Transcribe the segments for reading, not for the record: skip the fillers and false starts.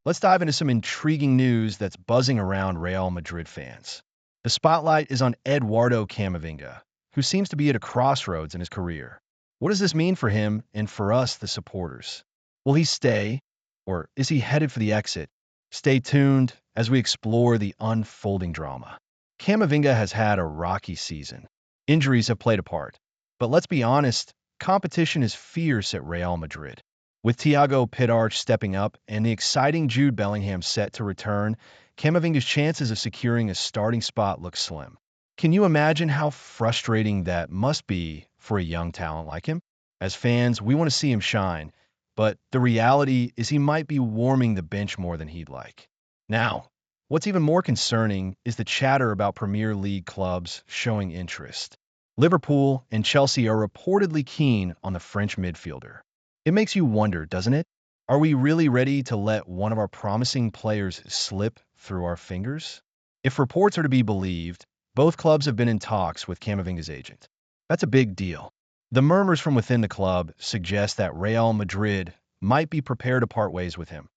Let's dive into some intriguing news that's buzzing around Real Madrid fans. The spotlight is on Eduardo Camavinga, who seems to be at a crossroads in his career. What does this mean for him and for us, the supporters? Will he stay, or is he headed for the exit? Stay tuned as we explore the unfolding drama. Camavinga has had a rocky season. Injuries have played a part. But let's be honest, competition is fierce at Real Madrid. With Thiago Pitart stepping up and the exciting Jude Bellingham set to return, Camavinga's chances of securing a starting spot look slim. Can you imagine how frustrating that must be for a young talent like him? As fans, we want to see him shine, but the reality is he might be warming the bench more than he'd like. Now, what's even more concerning is the chatter about Premier League clubs showing interest. Liverpool and Chelsea are reportedly keen on the French midfielder. It makes you wonder, doesn't it? Are we really ready to let one of our promising players slip through our fingers? If reports are to be believed, both clubs have been in talks with Camavinga's agent. That's a big deal. The murmurs from within the club suggest that Real Madrid might be prepared to part ways with him,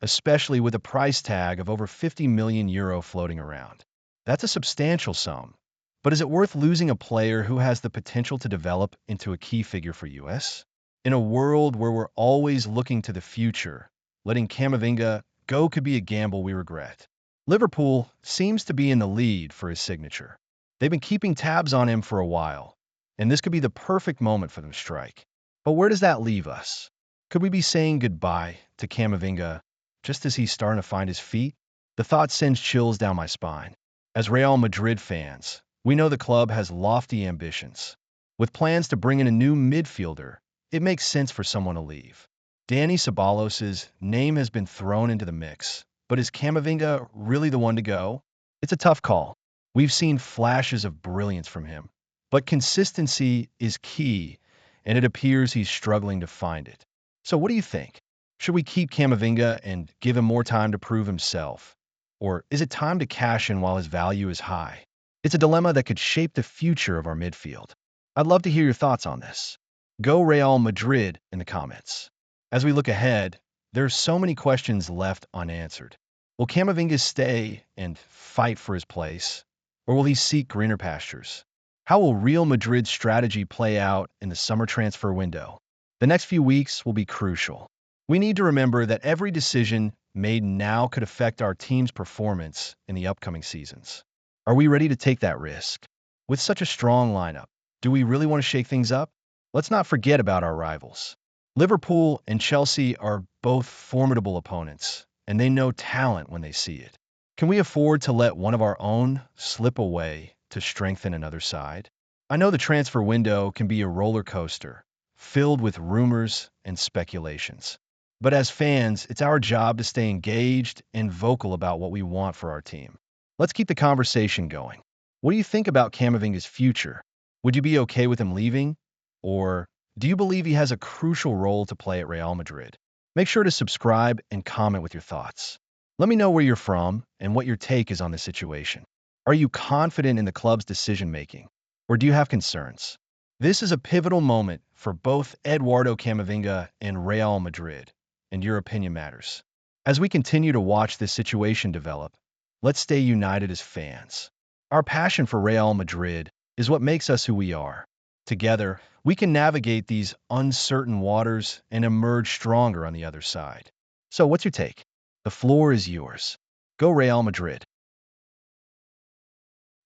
especially with a price tag of over €50 million floating around. That's a substantial sum. But is it worth losing a player who has the potential to develop into a key figure for us? In a world where we're always looking to the future, letting Camavinga go could be a gamble we regret. Liverpool seems to be in the lead for his signature. They've been keeping tabs on him for a while, and this could be the perfect moment for them to strike. But where does that leave us? Could we be saying goodbye to Camavinga just as he's starting to find his feet? The thought sends chills down my spine. As Real Madrid fans, we know the club has lofty ambitions. With plans to bring in a new midfielder, it makes sense for someone to leave. Dani Ceballos' name has been thrown into the mix, but is Camavinga really the one to go? It's a tough call. We've seen flashes of brilliance from him, but consistency is key, and it appears he's struggling to find it. So what do you think? Should we keep Camavinga and give him more time to prove himself? Or is it time to cash in while his value is high? It's a dilemma that could shape the future of our midfield. I'd love to hear your thoughts on this. Go Real Madrid in the comments. As we look ahead, there are so many questions left unanswered. Will Camavinga stay and fight for his place, or will he seek greener pastures? How will Real Madrid's strategy play out in the summer transfer window? The next few weeks will be crucial. We need to remember that every decision made now could affect our team's performance in the upcoming seasons. Are we ready to take that risk? With such a strong lineup, do we really want to shake things up? Let's not forget about our rivals. Liverpool and Chelsea are both formidable opponents, and they know talent when they see it. Can we afford to let one of our own slip away to strengthen another side? I know the transfer window can be a roller coaster, filled with rumors and speculations. But as fans, it's our job to stay engaged and vocal about what we want for our team. Let's keep the conversation going. What do you think about Camavinga's future? Would you be okay with him leaving? Or do you believe he has a crucial role to play at Real Madrid? Make sure to subscribe and comment with your thoughts. Let me know where you're from and what your take is on the situation. Are you confident in the club's decision-making, or do you have concerns? This is a pivotal moment for both Eduardo Camavinga and Real Madrid, and your opinion matters. As we continue to watch this situation develop, let's stay united as fans. Our passion for Real Madrid is what makes us who we are. Together, we can navigate these uncertain waters and emerge stronger on the other side. So what's your take? The floor is yours. Go Real Madrid.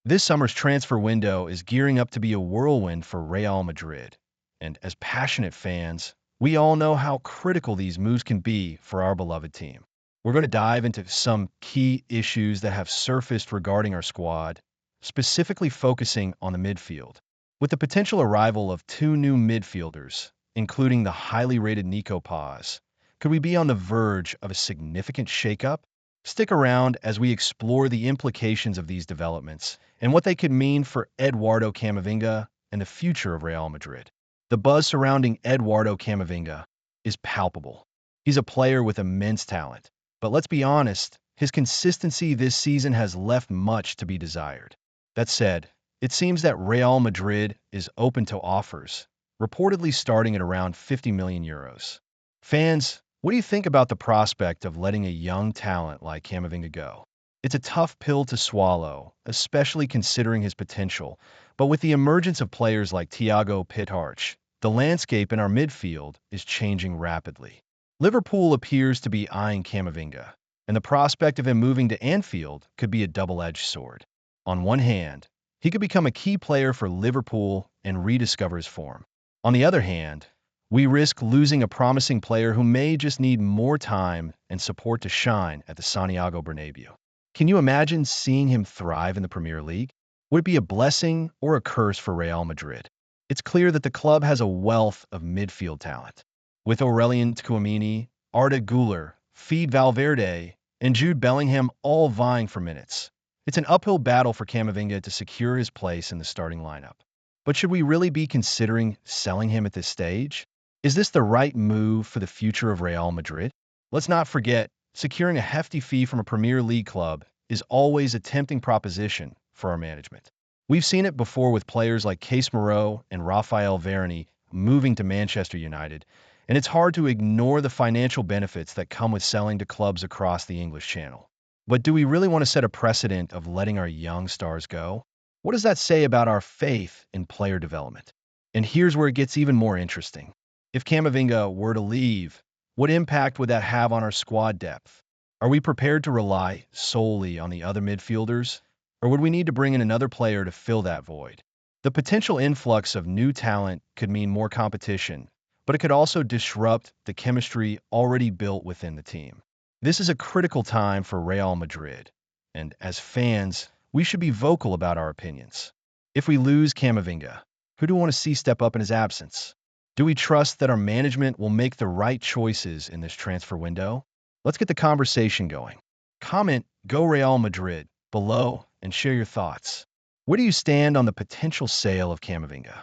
This summer's transfer window is gearing up to be a whirlwind for Real Madrid. And as passionate fans, we all know how critical these moves can be for our beloved team. We're going to dive into some key issues that have surfaced regarding our squad, specifically focusing on the midfield. With the potential arrival of two new midfielders, including the highly rated Nico Paz, could we be on the verge of a significant shakeup? Stick around as we explore the implications of these developments and what they could mean for Eduardo Camavinga and the future of Real Madrid. The buzz surrounding Eduardo Camavinga is palpable. He's a player with immense talent, but let's be honest, his consistency this season has left much to be desired. That said, it seems that Real Madrid is open to offers, reportedly starting at around €50 million. Fans, What do you think about the prospect of letting a young talent like Camavinga go? It's a tough pill to swallow, especially considering his potential, but with the emergence of players like Thiago Pittarch, the landscape in our midfield is changing rapidly. Liverpool appears to be eyeing Camavinga, and the prospect of him moving to Anfield could be a double-edged sword. On one hand, he could become a key player for Liverpool and rediscover his form. On the other hand, we risk losing a promising player who may just need more time and support to shine at the Santiago Bernabeu. Can you imagine seeing him thrive in the Premier League? Would it be a blessing or a curse for Real Madrid? It's clear that the club has a wealth of midfield talent. With Aurelien Tchouameni, Arda Güler, Fede Valverde, and Jude Bellingham all vying for minutes, it's an uphill battle for Camavinga to secure his place in the starting lineup. But should we really be considering selling him at this stage? Is this the right move for the future of Real Madrid? Let's not forget, securing a hefty fee from a Premier League club is always a tempting proposition for our management. We've seen it before with players like Case Moreau and Raphael Varane moving to Manchester United, and it's hard to ignore the financial benefits that come with selling to clubs across the English Channel. But do we really want to set a precedent of letting our young stars go? What does that say about our faith in player development? And here's where it gets even more interesting. If Camavinga were to leave, what impact would that have on our squad depth? Are we prepared to rely solely on the other midfielders, or would we need to bring in another player to fill that void? The potential influx of new talent could mean more competition, but it could also disrupt the chemistry already built within the team. This is a critical time for Real Madrid, and as fans, we should be vocal about our opinions. If we lose Camavinga, who do we want to see step up in his absence? Do we trust that our management will make the right choices in this transfer window? Let's get the conversation going. Comment Go Real Madrid below and share your thoughts. Where do you stand on the potential sale of Camavinga?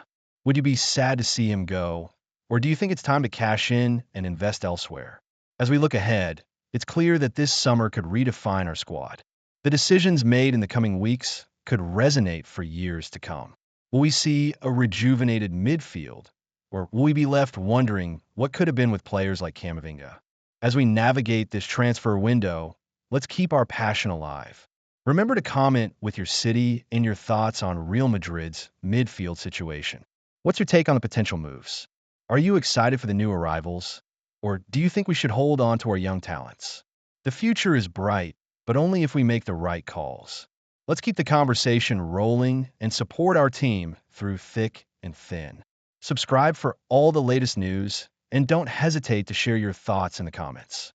Would you be sad to see him go, or do you think it's time to cash in and invest elsewhere? As we look ahead, it's clear that this summer could redefine our squad. The decisions made in the coming weeks could resonate for years to come. Will we see a rejuvenated midfield, or will we be left wondering what could have been with players like Camavinga? As we navigate this transfer window, let's keep our passion alive. Remember to comment with your city and your thoughts on Real Madrid's midfield situation. What's your take on the potential moves? Are you excited for the new arrivals? Or do you think we should hold on to our young talents? The future is bright, but only if we make the right calls. Let's keep the conversation rolling and support our team through thick and thin. Subscribe for all the latest news, and don't hesitate to share your thoughts in the comments.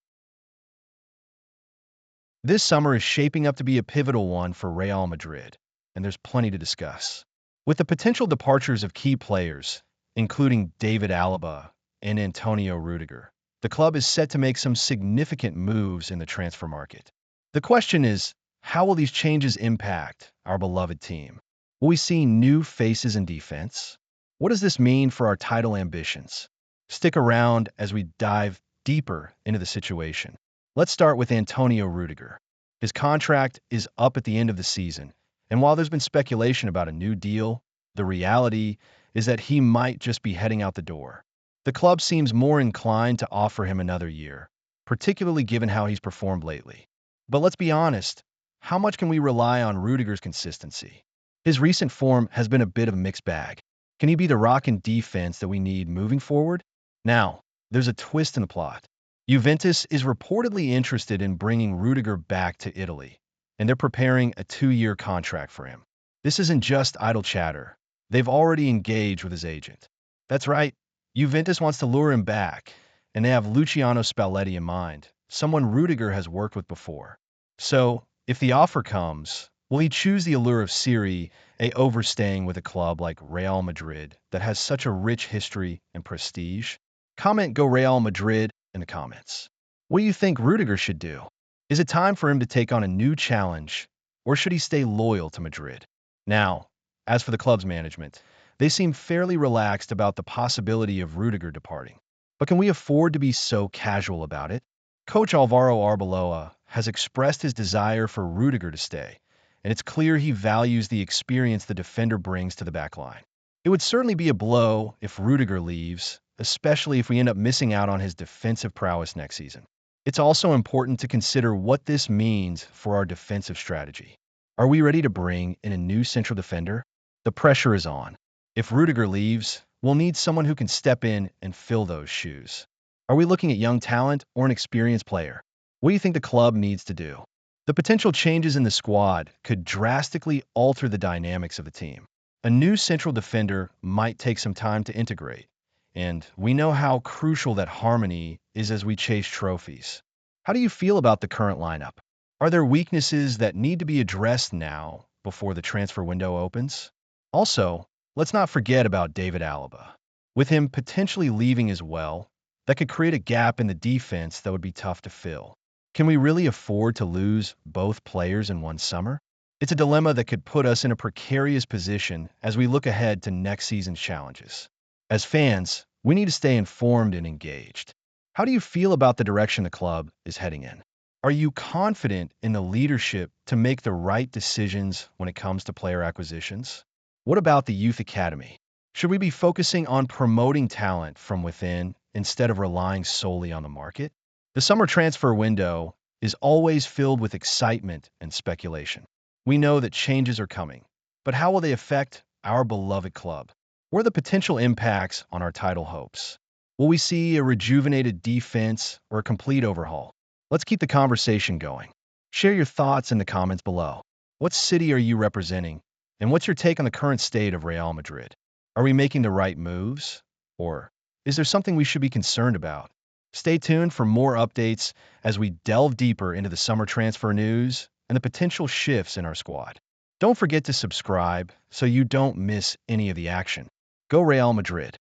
This summer is shaping up to be a pivotal one for Real Madrid, and there's plenty to discuss. With the potential departures of key players, including David Alaba and Antonio Rudiger, the club is set to make some significant moves in the transfer market. The question is, how will these changes impact our beloved team? Will we see new faces in defense? What does this mean for our title ambitions? Stick around as we dive deeper into the situation. Let's start with Antonio Rudiger. His contract is up at the end of the season, and while there's been speculation about a new deal, the reality is that he might just be heading out the door. The club seems more inclined to offer him another year, particularly given how he's performed lately. But let's be honest, how much can we rely on Rudiger's consistency? His recent form has been a bit of a mixed bag. Can he be the rock in defense that we need moving forward? Now, there's a twist in the plot. Juventus is reportedly interested in bringing Rudiger back to Italy, and they're preparing a 2-year contract for him. This isn't just idle chatter. They've already engaged with his agent. That's right, Juventus wants to lure him back, and they have Luciano Spalletti in mind, someone Rudiger has worked with before. So, if the offer comes, will he choose the allure of Serie A over staying with a club like Real Madrid that has such a rich history and prestige? Comment Go Real Madrid in the comments. What do you think Rudiger should do? Is it time for him to take on a new challenge, or should he stay loyal to Madrid? Now, as for the club's management, they seem fairly relaxed about the possibility of Rudiger departing. But can we afford to be so casual about it? Coach Alvaro Arbeloa has expressed his desire for Rudiger to stay, and it's clear he values the experience the defender brings to the backline. It would certainly be a blow if Rudiger leaves, especially if we end up missing out on his defensive prowess next season. It's also important to consider what this means for our defensive strategy. Are we ready to bring in a new central defender? The pressure is on. If Rudiger leaves, we'll need someone who can step in and fill those shoes. Are we looking at young talent or an experienced player? What do you think the club needs to do? The potential changes in the squad could drastically alter the dynamics of the team. A new central defender might take some time to integrate, and we know how crucial that harmony is as we chase trophies. How do you feel about the current lineup? Are there weaknesses that need to be addressed now before the transfer window opens? Also, let's not forget about David Alaba. With him potentially leaving as well, that could create a gap in the defense that would be tough to fill. Can we really afford to lose both players in one summer? It's a dilemma that could put us in a precarious position as we look ahead to next season's challenges. As fans, we need to stay informed and engaged. How do you feel about the direction the club is heading in? Are you confident in the leadership to make the right decisions when it comes to player acquisitions? What about the youth academy? Should we be focusing on promoting talent from within instead of relying solely on the market? The summer transfer window is always filled with excitement and speculation. We know that changes are coming, but how will they affect our beloved club? What are the potential impacts on our title hopes? Will we see a rejuvenated defense or a complete overhaul? Let's keep the conversation going. Share your thoughts in the comments below. What city are you representing? And what's your take on the current state of Real Madrid? Are we making the right moves? Or is there something we should be concerned about? Stay tuned for more updates as we delve deeper into the summer transfer news and the potential shifts in our squad. Don't forget to subscribe so you don't miss any of the action. Go Real Madrid!